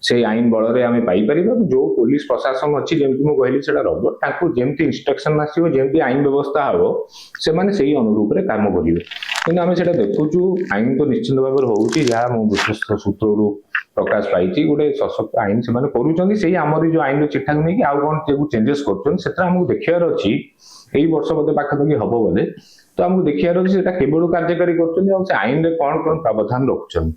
से आईन बल रे आमे पाई परिबा जो पुलिस प्रशासन अछि जेमति मु कहली सेटा रब ताकू जेमति इंस्ट्रक्शन आसीबो जेमति आईन व्यवस्था हबो से माने सेही अनुरूप रे काम करिवे किंतु आमे सेटा देखुचु आईन तो निश्चित भाव रे होउची जहा मु विश्वस्त सूत्र रू प्रकाश पाइची गोटे सशक्त आईन से माने करूचंती सेही हमर जो आईन रो चिठा नै कि आउ कोन तेगु चेंजेस करचन सेटा हमहु देखियार अछि एई वर्ष बदे पाखा हबो बोले तो हमको देखियार अछि सेटा केबेळु कार्यकारी करचन और से आईन रे कोन प्रावधान रखचन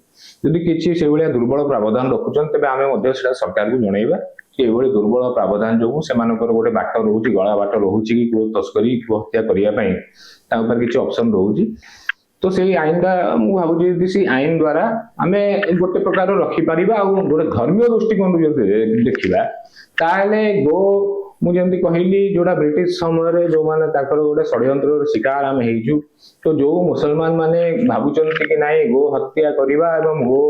यदि किछि से भलिया दुर्बल प्रावधान रखुचन तबे आमे मध्ये सेटा सरकार को जणैबा कि एभଳି दुर्बल प्रावधान जो सेमानकर गोटे बाट रहउची गळा बाट रहउची कि को तस्करी को हत्या करिया पई ता ऊपर किछि ऑप्शन रहउची तो से आईन का मु भाबुची यदि से आईन द्वारा आमे गोटे प्रकार रखि परिबा आ गोटे धर्मीय दृष्टिकोण जदि देखिबा ताले गो मु जेमति कहली जोडा ब्रिटिश समय रे जो माने ताकर गोटे षड्यंत्र शिकार हम हेजु तो जो मुसलमान माने भाबुचंती कि नाही गो हत्या करिबा एवं गो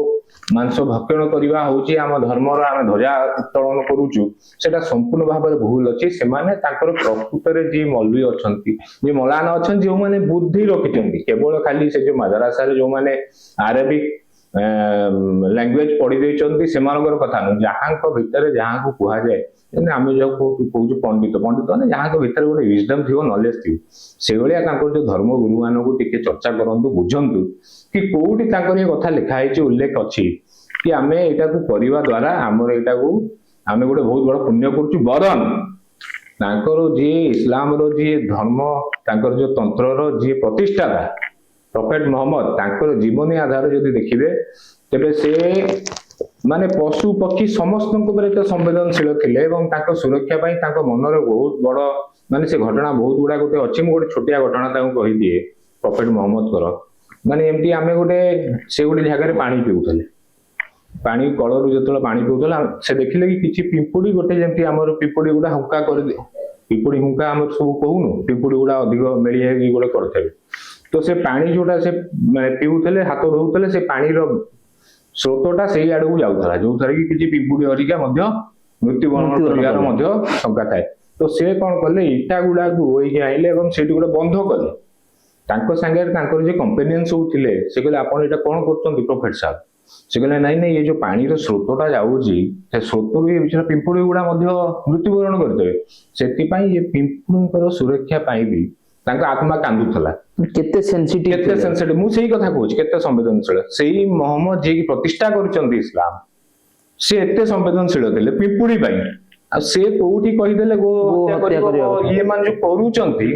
मांस भक्षण करिबा होची हम धर्म रो हम ध्वजा उत्तोलन करूचु सेटा संपूर्ण भाव में भूल अछि से माने ताकर प्रकृत रे जे मौलवी अछंती जे मौलाना अछन जे माने बुद्धि रखिचंती केवल खाली से जो मदरसा रे जो माने अरेबिक लैंग्वेज पढ़ी देचंती सेमानकर कथा न जहां को भीतर जहां को कुहा जाए आम जो कहूँ पंडित पंडित मैंने जहाँ को भीतर गोटे विजडम थी नॉलेज थी से भाया जो धर्म गुरु मान को टिके चर्चा करंतु बुझंतु कि कोठी ये कथा लिखाई उल्लेख अच्छी कि आम यहाँ को करने द्वारा आमर यहाँ को आम गोटे बहुत बड़ पुण्य करुचु बरन तांकर जी इस्लाम रो जी धर्म तांकर जो तंत्र रो जी प्रतिष्ठाता प्रॉफेट मोहम्मद तांकर जीवनी आधार जदि देखिबे तेबे से माने पशु पक्षी समस्त को संवेदनशील थिले एवं तांको सुरक्षा पई तांको मन रे बहुत बड़ माने से घटना बहुत गुडा गोटे अछि गोटे छोटिया घटना तांको कहि दिए ପ୍ରଫେଟ ମହମ୍ମଦଙ୍କର ମାନେ ଏମିତି ଆମେ ସେ ଗୋଟେ ଜାଗାରେ ପାଣି ପିଉଥିଲେ, ପାଣି କଳରୁ ଯେତେବେଳେ ପାଣି ପିଉଥିଲା ସେ ଦେଖିଲେ କି କିଛି ପିମ୍ପୁଡି ଗୋଟେ ଯେମିତି ଆମର ପିମ୍ପୁଡି ଗୁଡା ହୁଙ୍କା କରିଦିଏ, ପିମ୍ପୁଡି ହୁଙ୍କା ଆମର ସବୁ କହୁନୁ, ପିମ୍ପୁଡି ଗୁଡା ଅଧିକ ମେଳି ହେଇକି ଗୋଟେ କରିଥିବେ। ତ ସେ ପାଣି ଯୋଉଟା ସେ ମାନେ ପିଉଥିଲେ, ହାତ ଧୋଉଥିଲେ, ସେ ପାଣିର ସ୍ରୋତଟା ସେଇ ଆଡକୁ ଯାଉଥିଲା, ଯୋଉଥିରେ କି କିଛି ପିମ୍ପୁଡି ହରିକା ମଧ୍ୟ ମୃତ୍ୟୁବରଣ କରିବାର ମଧ୍ୟ ଶଙ୍କା ଥାଏ। ତ ସେ କଣ କଲେ, ଇଟା ଗୁଡାକୁ ଓଇକି ଆଇଲେ ଏବଂ ସେଇଠି ଗୋଟେ ବନ୍ଧ କଲେ। ତାଙ୍କ ସାଙ୍ଗରେ ତାଙ୍କର ଯେ କମ୍ପାନିଅନ ସବୁ ଥିଲେ, ସେ କହିଲେ ଆପଣ ଏଇଟା କଣ କରୁଛନ୍ତି ପ୍ରଫେଟ ସାହେବ? ସେ କହିଲେ ନାଇଁ ନାଇଁ, ଏ ଯୋଉ ପାଣିର ସ୍ରୋତଟା ଯାଉଛି, ସେ ସ୍ରୋତରୁ ଏ ବିଷୟରେ ପିମ୍ପୁଡି ଗୁଡା ମଧ୍ୟ ମୃତ୍ୟୁବରଣ କରିଦେବେ। ସେଥିପାଇଁ ଏ ପିମ୍ପୁଡିଙ୍କର ସୁରକ୍ଷା ପାଇଁ ବି ତାଙ୍କ ଆତ୍ମା କାନ୍ଦୁଥିଲା। କେତେ ସେନ୍ସିଟିଭ, ମୁଁ ସେଇ କଥା କହୁଛି, କେତେ ସମ୍ବେଦନଶୀଳ। ସେଇ ମହମ୍ମଦ ଯିଏକି ପ୍ରତିଷ୍ଠା କରିଛନ୍ତି ଇସଲାମ, ସେ ଏତେ ସମ୍ବେଦନଶୀଳ ଥିଲେ ପିମ୍ପୁଡି ପାଇଁ। ଆଉ ସେ କୋଉଠି କହିଦେଲେ ଗୋ ହତ୍ୟା କରିବ? ଇଏ ମାନେ ଯୋଉ କରୁଛନ୍ତି,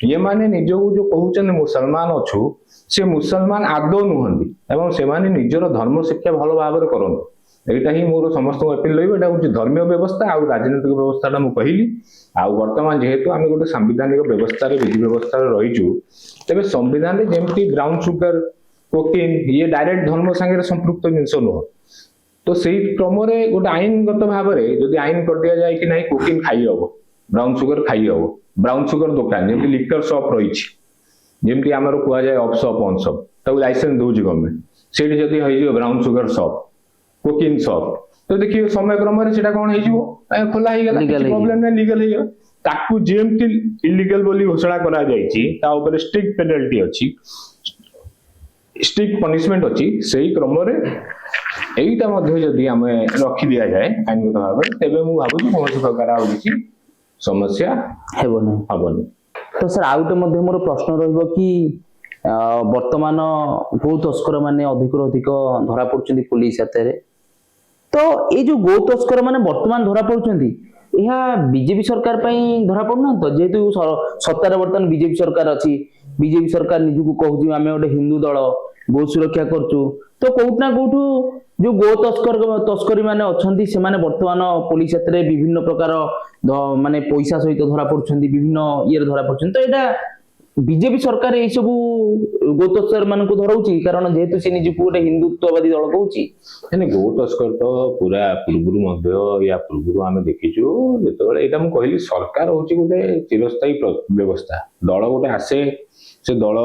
ଇଏ ମାନେ ନିଜକୁ ଯୋଉ କହୁଛନ୍ତି ମୁସଲମାନ ଅଛୁ, ସେ ମୁସଲମାନ ଆଦୌ ନୁହନ୍ତି ଏବଂ ସେମାନେ ନିଜର ଧର୍ମ ଶିକ୍ଷା ଭଲ ଭାବରେ କରନ୍ତି। ଏଇଟା ହିଁ ମୋର ସମସ୍ତଙ୍କୁ ଅପିଲ ରହିବ। ଏଇଟା ହଉଛି ଧର୍ମୀୟ ବ୍ୟବସ୍ଥା ଆଉ ରାଜନୈତିକ ବ୍ୟବସ୍ଥାଟା ମୁଁ କହିଲି। ଆଉ ବର୍ତ୍ତମାନ ଯେହେତୁ ଆମେ ଗୋଟେ ସାମ୍ବିଧାନିକ ବ୍ୟବସ୍ଥାରେ, ବିଧି ବ୍ୟବସ୍ଥାରେ ରହିଛୁ, ତେବେ ସମ୍ବିଧାନରେ ଯେମିତି ବ୍ରାଉନ ସୁଗର, କୋକିନ, ଇଏ ଡାଇରେକ୍ଟ ଧର୍ମ ସାଙ୍ଗରେ ସମ୍ପୃକ୍ତ ଜିନିଷ ନୁହଁ। ତ ସେଇ କ୍ରମରେ ଗୋଟେ ଆଇନଗତ ଭାବରେ ଯଦି ଆଇନ କରିଦିଆଯାଏ କି ନାହିଁ କୋକିନ ଖାଇ ହବ, ବ୍ରାଉନ ସୁଗର ଖାଇ ହବ, ବ୍ରାଉନ ସୁଗର ଦୋକାନ ଯେମିତି ଲିକର ସପ୍ ରହିଛି, ଯେମିତି ଆମର କୁହାଯାଏ ଅଫ୍ ସପ୍ ଅନ୍ ସପ୍, ତାକୁ ଲାଇସେନ୍ସ ଦଉଛି ଗଭର୍ଣ୍ଣମେଣ୍ଟ, ସେଇଠି ଯଦି ହେଇଯିବ ବ୍ରାଉନ ସୁଗର ସପ୍, କୋକିନ ସପ୍, ତ ଦେଖିବେ ସମୟ କ୍ରମରେ ସେଟା କଣ ହେଇଯିବ, ଖୋଲା ହେଇଗଲା, କିଛି ପ୍ରୋବ୍ଲେମ ନାହିଁ, ଲିଗାଲ ହେଇଗଲା। ତାକୁ ଯେମିତି ଇଲିଗାଲ ବୋଲି ଘୋଷଣା କରାଯାଇଛି, ତା ଉପରେ ଷ୍ଟ୍ରିକ୍ଟ ପେନାଲ୍ଟି ଅଛି, ଷ୍ଟ୍ରିକ୍ଟ ପନିଶମେଣ୍ଟ ଅଛି। ସେଇ କ୍ରମରେ ଏଇଟା ମଧ୍ୟ ଯଦି ଆମେ ରଖି ଦିଆଯାଏ ଆଇନଗତ ଭାବରେ, ତେବେ ମୁଁ ଭାବୁଛି କୌଣସି ପ୍ରକାର ଆଉ କିଛି ସମସ୍ୟା ହବନି। ତ ସାର୍ ଆଉ ଗୋଟେ ମଧ୍ୟ ମୋର ପ୍ରଶ୍ନ ରହିବ କି ବର୍ତ୍ତମାନ ଗୋ ତସ୍କର ମାନେ ଅଧିକରୁ ଅଧିକ ଧରା ପଡୁଛନ୍ତି ପୋଲିସ ହାତରେ। ତ ଏଇ ଯୋଉ ଗୋ ତସ୍କର ମାନେ ବର୍ତ୍ତମାନ ଧରା ପଡୁଛନ୍ତି, ଏହା ବିଜେପି ସରକାର ପାଇଁ ଧରା ପଡୁନାହାନ୍ତି ତ? ଯେହେତୁ ସତ୍ତାରେ ବର୍ତ୍ତମାନ ବିଜେପି ସରକାର ଅଛି, ବିଜେପି ସରକାର ନିଜକୁ କହୁଛି ଆମେ ଗୋଟେ ହିନ୍ଦୁ ଦଳ, ଗୋ ସୁରକ୍ଷା କରୁଛୁ, ତ କୋଉଠି ନା କୋଉଠୁ ଯୋଉ ଗୋ ତସ୍କରୀ ମାନେ ଅଛନ୍ତି, ସେମାନେ ବର୍ତ୍ତମାନ ପୋଲିସ ହାତରେ ବିଭିନ୍ନ ପ୍ରକାର ମାନେ ପଇସା ସହିତ ଧରା ପଡୁଛନ୍ତି, ବିଭିନ୍ନ ଇଏରେ ଧରା ପଡୁଛନ୍ତି। ତ ଏଇଟା ବିଜେପି ସରକାର ଏଇ ସବୁ ଗୋ ତସ୍କର ମାନଙ୍କୁ ଧରଉଛି, କାରଣ ଯେହେତୁ ସେ ନିଜକୁ ଗୋଟେ ହିନ୍ଦୁତ୍ୱବାଦୀ ଦଳ କହୁଛି। ଗୋ ତସ୍କର ତ ପୁରା ପୂର୍ବରୁ ମଧ୍ୟ, ୟା ପୂର୍ବରୁ ଆମେ ଦେଖିଛୁ, ଯେତେବେଳେ ଏଇଟା ମୁଁ କହିଲି ସରକାର ହଉଛି ଗୋଟେ ଚିରସ୍ଥାୟୀ ବ୍ୟବସ୍ଥା। ଦଳ ଗୋଟେ ଆସେ, ସେ ଦଳ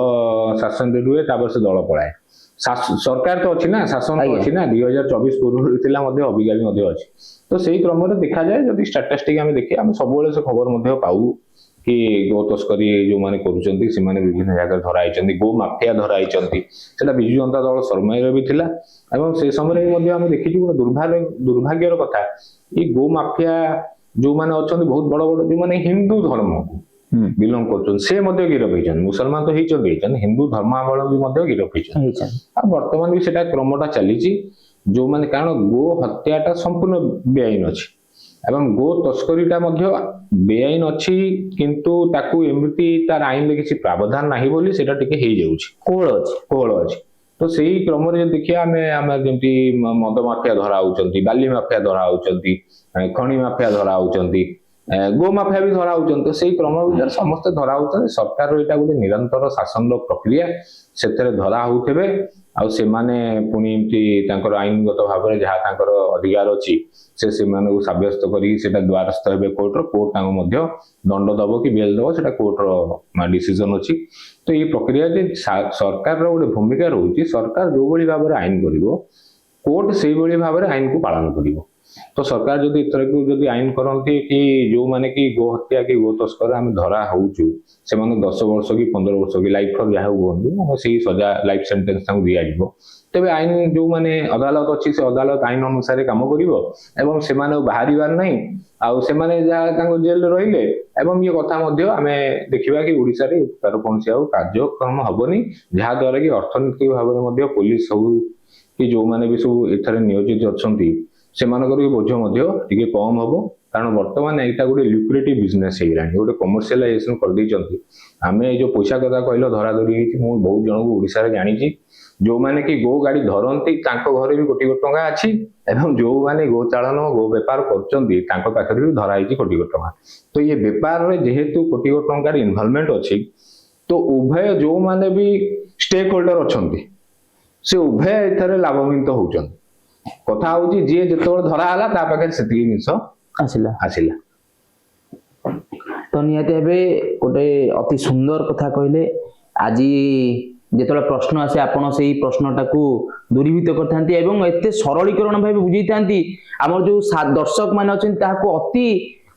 ଶାସନରେ ରୁହେ, ତାପରେ ସେ ଦଳ ପଳାଏ। ସରକାର ତ ଅଛି ନା, ଶାସନ ତ ଅଛି ନା, 2024 ପୂର୍ବରୁ ଥିଲା ମଧ୍ୟ, ଅବିକା ବି ମଧ୍ୟ ଅଛି। ତ ସେଇ କ୍ରମରେ ଦେଖାଯାଏ, ଯଦି ଷ୍ଟାଟିଷ୍ଟିକ ଆମେ ଦେଖିବା, ଆମେ ସବୁବେଳେ ସେ ଖବର ମଧ୍ୟ ପାଉ କି ଗୋ ତସ୍କରୀ ଯୋଉମାନେ କରୁଛନ୍ତି ସେମାନେ ବିଭିନ୍ନ ଜାଗାରେ ଧରା ହେଇଛନ୍ତି, ଗୋ ମାଫିଆ ଧରା ହେଇଛନ୍ତି। ସେଟା ବିଜୁ ଜନତା ଦଳ ସମୟରେ ବି ଥିଲା ଏବଂ ସେ ସମୟରେ ମଧ୍ୟ ଆମେ ଦେଖିଛୁ। ଗୋଟେ ଦୁର୍ଭାଗ୍ୟର କଥା, ଏଇ ଗୋ ମାଫିଆ ଯୋଉମାନେ ଅଛନ୍ତି, ବହୁତ ବଡ ବଡ ଯୋଉମାନେ ହିନ୍ଦୁ ଧର୍ମକୁ ବିଲଙ୍ଗ କରୁଛନ୍ତି, ସେ ମଧ୍ୟ ଗିରଫ ହେଇଛନ୍ତି। ମୁସଲମାନ ତ ହେଇଛନ୍ତି, ହିନ୍ଦୁ ଧର୍ମାବଲମ୍ବୀ ମଧ୍ୟ ଗିରଫ ହେଇଛନ୍ତି। ଆଉ ବର୍ତ୍ତମାନ ବି ସେଟା କ୍ରମଟା ଚାଲିଛି, ଯୋଉମାନେ, କାରଣ ଗୋ ହତ୍ୟାଟା ସମ୍ପୂର୍ଣ୍ଣ ବେଆଇନ ଅଛି ଏବଂ ଗୋ ତସ୍କରୀଟା ମଧ୍ୟ ବେଆଇନ ଅଛି, କିନ୍ତୁ ତାକୁ ଏମିତି ତାର ଆଇନରେ କିଛି ପ୍ରାବଧାନ ନାହିଁ ବୋଲି ସେଟା ଟିକେ ହେଇଯାଉଛି, କୋହଳ ଅଛି। ତ ସେଇ କ୍ରମରେ ଯଦି ଦେଖିବା, ଆମେ ଯେମିତି ମଦ ମାଫିଆ ଧରା ହଉଛନ୍ତି, ବାଲି ମାଫିଆ ଧରା ହଉଛନ୍ତି, ଖଣି ମାଫିଆ ଧରା ହଉଛନ୍ତି, ଗୋ ମାଫିଆ ବି ଧରା ହଉଛନ୍ତି। ତ ସେଇ କ୍ରମ ଭିତରେ ସମସ୍ତେ ଧରା ହଉଛନ୍ତି। ସରକାରର ଏଇଟା ଗୋଟେ ନିରନ୍ତର ଶାସନର ପ୍ରକ୍ରିୟା, ସେଥିରେ ଧରା ହଉଥିବେ ଆଉ ସେମାନେ ପୁଣି ଏମିତି ତାଙ୍କର ଆଇନଗତ ଭାବରେ ଯାହା ତାଙ୍କର ଅଧିକାର ଅଛି ସେମାନଙ୍କୁ ସାବ୍ୟସ୍ତ କରିକି ସେଟା ଦ୍ୱାରସ୍ଥ ହେବେ କୋର୍ଟର। କୋର୍ଟ ତାଙ୍କୁ ମଧ୍ୟ ଦଣ୍ଡ ଦବ କି ବେଲ ଦବ, ସେଟା କୋର୍ଟର ଡିସିଜନ ଅଛି। ତ ଏଇ ପ୍ରକ୍ରିୟା ଯେ ସରକାରର ଗୋଟେ ଭୂମିକା ରହୁଛି, ସରକାର ଯୋଉଭଳି ଭାବରେ ଆଇନ କରିବ, କୋର୍ଟ ସେଇଭଳି ଭାବରେ ଆଇନକୁ ପାଳନ କରିବ। ତ ସରକାର ଯଦି ଏଥରକୁ ଯଦି ଆଇନ କରନ୍ତି କି ଯୋଉମାନେ କି ଗୋ ହତ୍ୟା କି ଗୋ ତସ୍କର ଆମେ ଧରା ହଉଛୁ, ସେମାନଙ୍କୁ 10 ବର୍ଷ କି 15 ବର୍ଷ କି ଲାଇଫ ଯାହା କୁହନ୍ତୁ, ସେଇ ସଜା ଲାଇଫ ସେଣ୍ଟେନ୍ସ ତାଙ୍କୁ ଦିଆଯିବ। ତେବେ ଆଇନ ଯୋଉମାନେ ଅଦାଲତ ଅଛି, ସେ ଅଦାଲତ ଆଇନ ଅନୁସାରେ କାମ କରିବ ଏବଂ ସେମାନେ ବାହାରିବାର ନାହିଁ, ଆଉ ସେମାନେ ଯାହା ତାଙ୍କ ଜେଲରେ ରହିଲେ। ଏବଂ ଇଏ କଥା ମଧ୍ୟ ଆମେ ଦେଖିବା କି ଓଡିଶାରେ ତାର କୌଣସି ଆଉ କାର୍ଯ୍ୟକ୍ରମ ହବନି, ଯାହା ଦ୍ୱାରା କି ଅର୍ଥନୈତିକ ଭାବରେ ମଧ୍ୟ ପୋଲିସ ସବୁ କି ଯୋଉମାନେ ବି ସବୁ ଏଠାରେ ନିୟୋଜିତ ଅଛନ୍ତି, ସେମାନଙ୍କର ବି ବୋଝ ମଧ୍ୟ ଟିକେ କମ ହବ। କାରଣ ବର୍ତ୍ତମାନ ଏଇଟା ଗୋଟେ ଲ୍ୟୁକ୍ରେଟିଭ ବିଜନେସ ହେଇଗଲାଣି, ଗୋଟେ କମର୍ସିଆଲାଇଜେସନ କରିଦେଇଛନ୍ତି। ଆମେ ଏଇ ଯୋଉ ପଇସା କଥା କହିଲ ଧରାଧରି ହେଇଛି, ମୁଁ ବହୁତ ଜଣଙ୍କୁ ଓଡିଶାରେ ଜାଣିଛି, ଯୋଉମାନେ କି ଗୋ ଗାଡି ଧରନ୍ତି ତାଙ୍କ ଘରେ ବି କୋଟି କୋଟି ଟଙ୍କା ଅଛି ଏବଂ ଯୋଉମାନେ ଗୋ ଚାଳନ ଗୋ ବେପାର କରୁଛନ୍ତି ତାଙ୍କ ପାଖରେ ବି ଧରା ହେଇଛି କୋଟି କୋଟି ଟଙ୍କା। ତ ଇଏ ବେପାରରେ ଯେହେତୁ କୋଟି କୋଟି ଟଙ୍କାର ଇନଭଲଭମେଣ୍ଟ ଅଛି, ତ तो उभय जो माने भी स्टेक होल्डर अछंती से उभय एथरे लाभवित होउछन कथा होउची जे जेतोळ धरा आला ता पाखे सेति निस ଆସିଲା आसिला ତ ନିହାତି ଭାବେ ଗୋଟେ ଅତି ସୁନ୍ଦର କଥା କହିଲେ ଆଜି ଯେତେବେଳେ ପ୍ରଶ୍ନ ଆସେ ଆପଣ ସେଇ ପ୍ରଶ୍ନଟାକୁ ଦୂରୀଭୂତ କରିଥାନ୍ତି ଏବଂ ଏତେ ସରଳୀକରଣ ଭାବେ ବୁଝେଇଥାନ୍ତି ଆମର ଯୋଉ ଦର୍ଶକ ମାନେ ଅଛନ୍ତି ତାହାକୁ ଅତି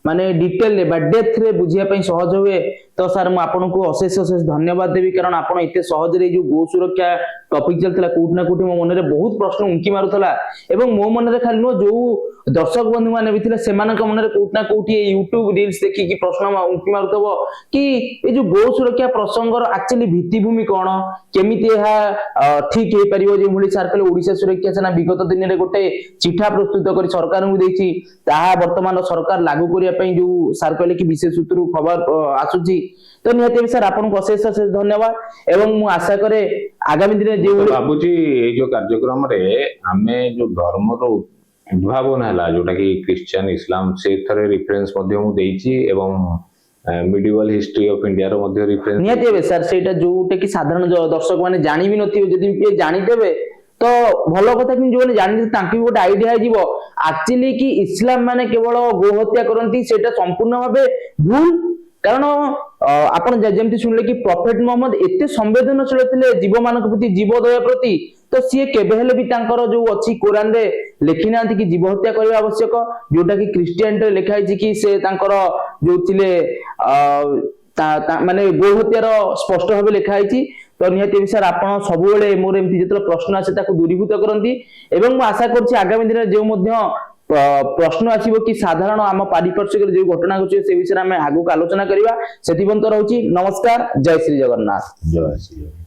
ମାନେ ଡିଟେଲ ବା ଡେପ୍ଥ ରେ ବୁଝିବା ପାଇଁ ସହଜ ହୁଏ ତ ସାର୍ ମୁଁ ଆପଣଙ୍କୁ ଅଶେଷ ଅଶେଷ ଧନ୍ୟବାଦ ଦେବି କାରଣ ଆପଣ ଏତେ ସହଜରେ ଯୋଉ ଗୋ ସୁରକ୍ଷା ଟପିକ ଚାଲିଥିଲା କୋଉଠି ନା କୋଉଠି ମୋ ମନରେ ବହୁତ ପ୍ରଶ୍ନ ଉଙ୍କି ମାରୁଥିଲା ଏବଂ ମୋ ମନରେ ଖାଲି ନୁହଁ ଯୋଉ ଦର୍ଶକ ବନ୍ଧୁ ମାନେ ବି ଥିଲେ ସେମାନଙ୍କ ମନରେ କୋଉଠି ନା କୋଉଠି ୟୁଟ୍ୟୁବ ରିଲ୍ସ ଦେଖିକି ପ୍ରଶ୍ନ ଉଙ୍କି ମାରୁଥିବ କି ଏ ଯୋଉ ଗୋ ସୁରକ୍ଷା ପ୍ରସଙ୍ଗର ଆକ୍ଚୁଆଲି ଭିତ୍ତିଭୂମି କଣ କେମିତି ଏହା ଠିକ ହେଇପାରିବ ଯେଭଳି ସାର୍ କହିଲେ ଓଡିଶା ସୁରକ୍ଷା ସେନା ବିଗତ ଦିନରେ ଗୋଟେ ଚିଠା ପ୍ରସ୍ତୁତ କରି ସରକାରଙ୍କୁ ଦେଇଛି ତାହା ବର୍ତ୍ତମାନ ସରକାର ଲାଗୁ କରିବା ପାଇଁ ଯୋଉ ସାର୍ କହିଲେ କି ବିଶେଷ ସୂତ୍ରରୁ ଖବର ଆସୁଛି ତ ନିହାତି ସାର୍ ଆପଣଙ୍କୁ ଅଶେଷ ଅଶେଷ ଧନ୍ୟବାଦ ଏବଂ ମୁଁ ଆଶା କରେ ଆଗାମୀ ଦିନରେ ଯେଉଁ ଭାବୁଛି ଏଇ ଯୋଉ କାର୍ଯ୍ୟକ୍ରମରେ ଆମେ ଯୋଉ ଧର୍ମର ଉଦ୍ଭାବନ ହେଲା ଯୋଉଟା କି ଖ୍ରୀଷ୍ଟିଆନ ଇସଲାମ ସେଇଥିରେ ରିଫରେନ୍ସ ମଧ୍ୟ ମୁଁ ଦେଇଛି ଏବଂ ମିଡିଭାଲ ହିଷ୍ଟ୍ରି ଅଫ ଇଣ୍ଡିଆର ମଧ୍ୟ ରିଫରେନ୍ସ ନିହାତି ଭାବେ ସାର୍ ସେଇଟା ଯୋଉଟା କି ସାଧାରଣ ଦର୍ଶକ ମାନେ ଜାଣିବି ନଥିବେ ଯଦି କିଏ ଜାଣିଦେବେ ତ ଭଲ କଥା କିନ୍ତୁ ଯୋଉମାନେ ଜାଣିଛନ୍ତି ତାଙ୍କୁ ବି ଗୋଟେ ଆଇଡିଆ ହେଇଯିବ ଆକ୍ଚୁଆଲି କି ଇସଲାମ ମାନେ କେବଳ ଗୋ ହତ୍ୟା କରନ୍ତି ସେଇଟା ସମ୍ପୂର୍ଣ୍ଣ ଭାବେ ଭୁଲ କାରଣ ଆପଣ ଯେମିତି ଶୁଣିଲେ କି ପ୍ରଫେଟ ମହମ୍ମଦ ଏତେ ସମ୍ବେଦନଶୀଳ ଥିଲେ ଜୀବମାନଙ୍କ ପ୍ରତି ଜୀବଦୟା ପ୍ରତି ତ ସିଏ କେବେ ହେଲେ ବି ତାଙ୍କର ଯୋଉ ଅଛି କୋରାନରେ ଲେଖି ନାହାନ୍ତି କି ଜୀବ ହତ୍ୟା କରିବା ଆବଶ୍ୟକ ଯୋଉଟା କି ଖ୍ରୀଷ୍ଟିଆନରେ ଲେଖା ହେଇଛି କି ସେ ତାଙ୍କର ଯୋଉ ଥିଲେ ମାନେ ଗୋ ହତ୍ୟାର ସ୍ପଷ୍ଟ ଭାବେ ଲେଖା ହେଇଛି ତ ନିହାତି ସାର୍ ଆପଣ ସବୁବେଳେ ମୋର ଏମିତି ଯେତେବେଳେ ପ୍ରଶ୍ନ ଆସେ ତାକୁ ଦୂରୀଭୂତ କରନ୍ତି ଏବଂ ମୁଁ ଆଶା କରୁଛି ଆଗାମୀ ଦିନରେ ଯେଉଁ ମଧ୍ୟ ପ୍ରଶ୍ନ ଆସିବ କି ସାଧାରଣ ଆମ ପାରିପାର୍ଶ୍ୱିକରେ ଯୋଉ ଘଟଣା ଘଟିବ ସେ ବିଷୟରେ ଆମେ ଆଗକୁ ଆଲୋଚନା କରିବା ସେଥିପାଇଁ ରହୁଛି ନମସ୍କାର ଜୟ ଶ୍ରୀ ଜଗନ୍ନାଥ ଜୟ ଶ୍ରୀ ଜଗନ୍ନାଥ।